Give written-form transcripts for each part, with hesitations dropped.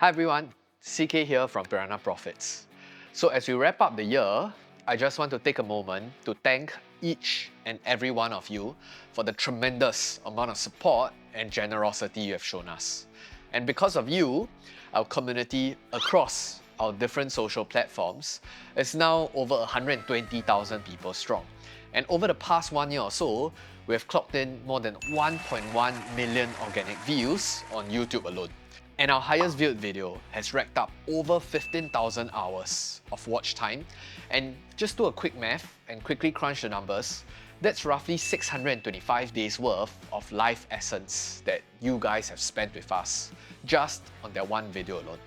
Hi everyone, CK here from Piranha Profits. So as we wrap up the year, I just want to take a moment to thank each and every one of you for the tremendous amount of support and generosity you have shown us. And because of you, our community across our different social platforms is now over 120,000 people strong. And over the past 1 year or so, we have clocked in more than 1.1 million organic views on YouTube alone. And our highest viewed video has racked up over 15,000 hours of watch time. And just do a quick math and quickly crunch the numbers, that's roughly 625 days worth of life essence that you guys have spent with us just on that one video alone.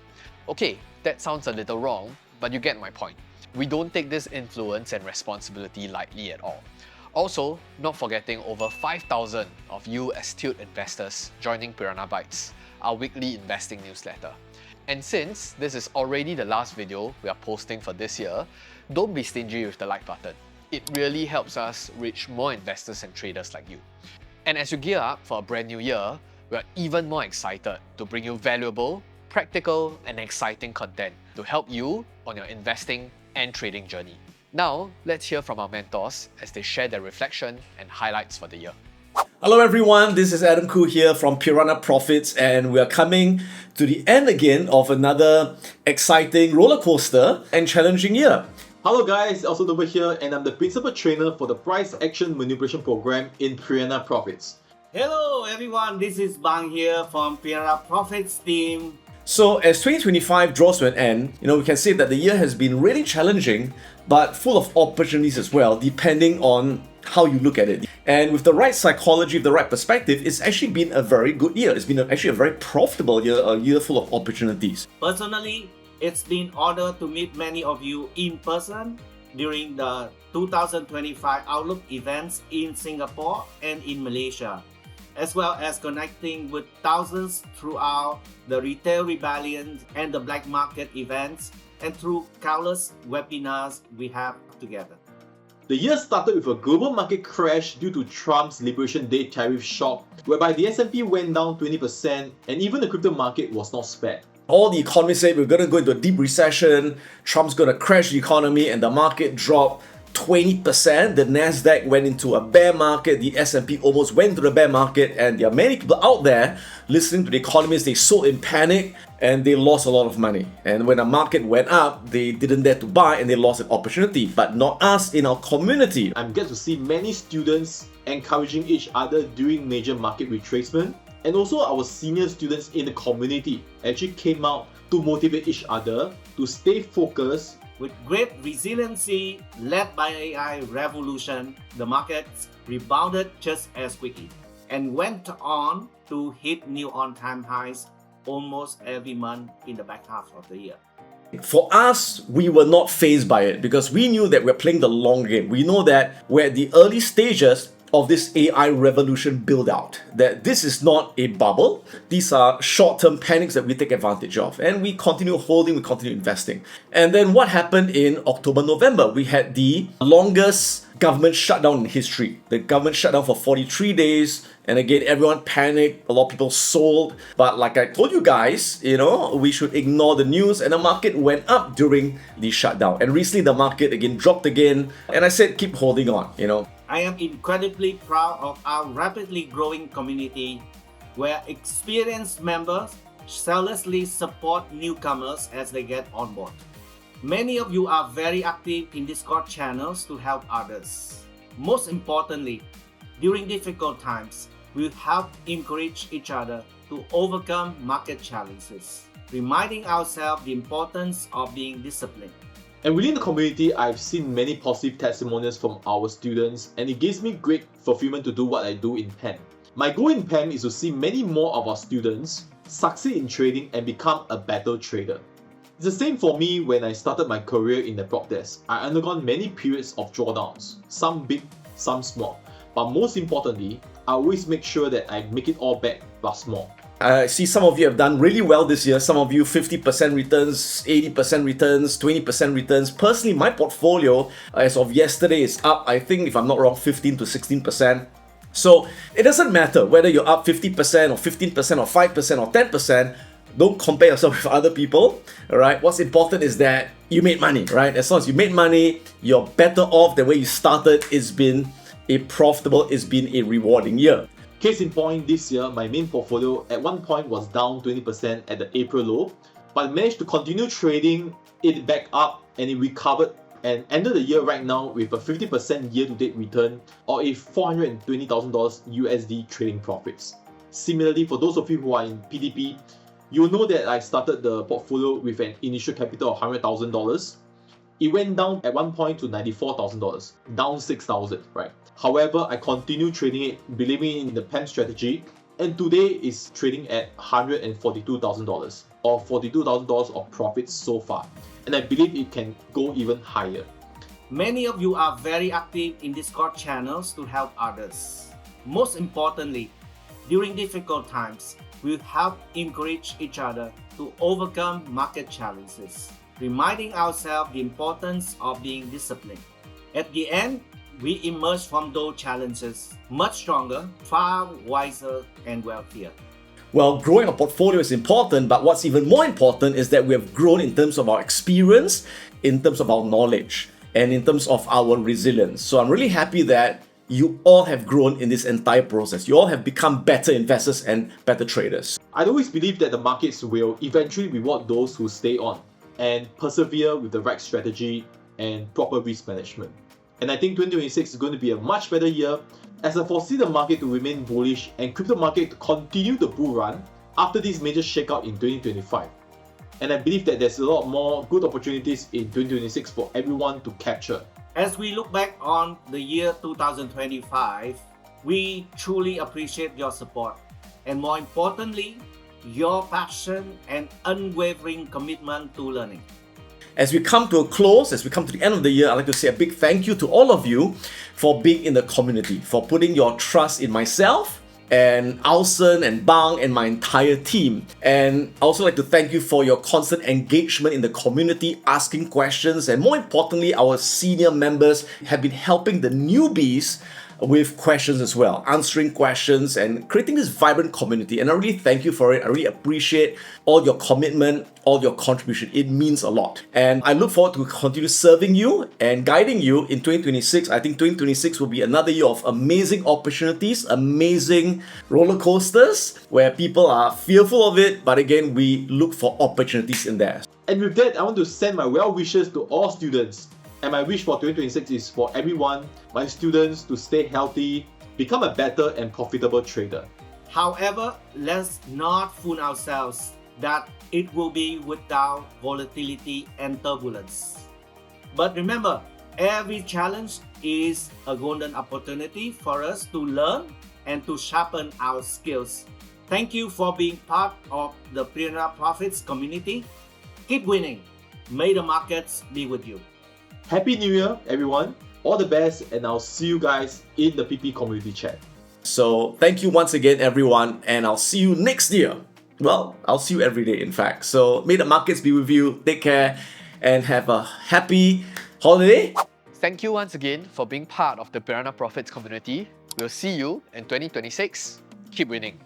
Okay, that sounds a little wrong, but you get my point. We don't take this influence and responsibility lightly at all. Also, not forgetting over 5,000 of you astute investors joining Piranha Bytes, our weekly investing newsletter. And since this is already the last video we are posting for this year, don't be stingy with the like button. It really helps us reach more investors and traders like you. And as you gear up for a brand new year, we are even more excited to bring you valuable, practical, and exciting content to help you on your investing and trading journey. Now, let's hear from our mentors as they share their reflection and highlights for the year. Hello everyone, this is Adam Khoo here from Piranha Profits, and we are coming to the end again of another exciting roller coaster and challenging year. Hello guys, also over here, and I'm the principal trainer for the Price Action Manipulation Program in Piranha Profits. Hello everyone, this is Bang here from Piranha Profits team. So as 2025 draws to an end, we can say that the year has been really challenging, but full of opportunities as well, depending on how you look at it. And with the right psychology, the right perspective, it's actually been a very good year. It's been actually a very profitable year, a year full of opportunities. Personally, it's been honor to meet many of you in person during the 2025 Outlook events in Singapore and in Malaysia, as well as connecting with thousands throughout the Retail Rebellion and the Black Market events, and through countless webinars we have together. The year started with a global market crash due to Trump's Liberation Day tariff shock, whereby the S&P went down 20% and even the crypto market was not spared. All the economists said we're going to go into a deep recession, Trump's going to crash the economy, and the market dropped 20%. The Nasdaq went into a bear market, the S&P almost went into the bear market, and there are many people out there listening to the economists. They sold in panic and they lost a lot of money. And when the market went up, they didn't dare to buy and they lost an opportunity. But not us in our community. I'm glad to see many students encouraging each other during major market retracement, and also our senior students in the community actually came out to motivate each other to stay focused. With great resiliency led by AI revolution, the markets rebounded just as quickly and went on to hit new all-time highs almost every month in the back half of the year. For us, we were not fazed by it because we knew that we're playing the long game. We know that we're at the early stages of this AI revolution build out, that this is not a bubble. These are short-term panics that we take advantage of, and we continue holding, we continue investing. And then what happened in October, November? We had the longest government shutdown in history. The government shut down for 43 days, and again, everyone panicked, a lot of people sold. But like I told you guys, we should ignore the news, and the market went up during the shutdown. And recently the market again dropped again, and I said keep holding on, I am incredibly proud of our rapidly growing community where experienced members selflessly support newcomers as they get on board. Many of you are very active in Discord channels to help others. Most importantly, during difficult times, we help encourage each other to overcome market challenges, reminding ourselves the importance of being disciplined. And within the community, I've seen many positive testimonials from our students, and it gives me great fulfillment to do what I do in PEM. My goal in PEM is to see many more of our students succeed in trading and become a better trader. It's the same for me when I started my career in the prop desk. I undergone many periods of drawdowns, some big, some small. But most importantly, I always make sure that I make it all back plus more. I see some of you have done really well this year. Some of you 50% returns, 80% returns, 20% returns. Personally, my portfolio as of yesterday is up, I think if I'm not wrong, 15 to 16%. So it doesn't matter whether you're up 50% or 15% or 5% or 10%. Don't compare yourself with other people, all right? What's important is that you made money, right? As long as you made money, you're better off than where you started. It's been a profitable, it's been a rewarding year. Case in point, this year, my main portfolio at one point was down 20% at the April low, but I managed to continue trading it back up and it recovered and ended the year right now with a 50% year-to-date return or a $420,000 USD trading profits. Similarly, for those of you who are in PDP, you'll know that I started the portfolio with an initial capital of $100,000. It went down at one point to $94,000, down $6,000, right? However, I continue trading it, believing in the PEM strategy, and today is trading at $142,000 or $42,000 of profits so far. And I believe it can go even higher. Many of you are very active in Discord channels to help others. Most importantly, during difficult times, we help encourage each other to overcome market challenges, reminding ourselves the importance of being disciplined. At the end, we emerge from those challenges much stronger, far wiser, and wealthier. Well, growing a portfolio is important, but what's even more important is that we have grown in terms of our experience, in terms of our knowledge, and in terms of our resilience. So I'm really happy that you all have grown in this entire process. You all have become better investors and better traders. I always believe that the markets will eventually reward those who stay on and persevere with the right strategy and proper risk management. And I think 2026 is going to be a much better year as I foresee the market to remain bullish and crypto market to continue the bull run after this major shakeout in 2025. And I believe that there's a lot more good opportunities in 2026 for everyone to capture. As we look back on the year 2025, we truly appreciate your support and, more importantly, your passion and unwavering commitment to learning. As we come to a close, as we come to the end of the year, I'd like to say a big thank you to all of you for being in the community, for putting your trust in myself and Alson and Bang and my entire team. And I also like to thank you for your constant engagement in the community, asking questions, and more importantly, our senior members have been helping the newbies with questions as well, answering questions and creating this vibrant community. And I really thank you for it. I really appreciate all your commitment, all your contribution. It means a lot. And I look forward to continue serving you and guiding you in 2026. I think 2026 will be another year of amazing opportunities, amazing roller coasters where people are fearful of it, but again, we look for opportunities in there. And with that, I want to send my well wishes to all students. And my wish for 2026 is for everyone, my students, to stay healthy, become a better and profitable trader. However, let's not fool ourselves that it will be without volatility and turbulence. But remember, every challenge is a golden opportunity for us to learn and to sharpen our skills. Thank you for being part of the Piranha Profits community. Keep winning. May the markets be with you. Happy New Year, everyone. All the best, and I'll see you guys in the PP community chat. So thank you once again, everyone, and I'll see you next year. Well, I'll see you every day, in fact. So may the markets be with you. Take care and have a happy holiday. Thank you once again for being part of the Piranha Profits community. We'll see you in 2026. Keep winning.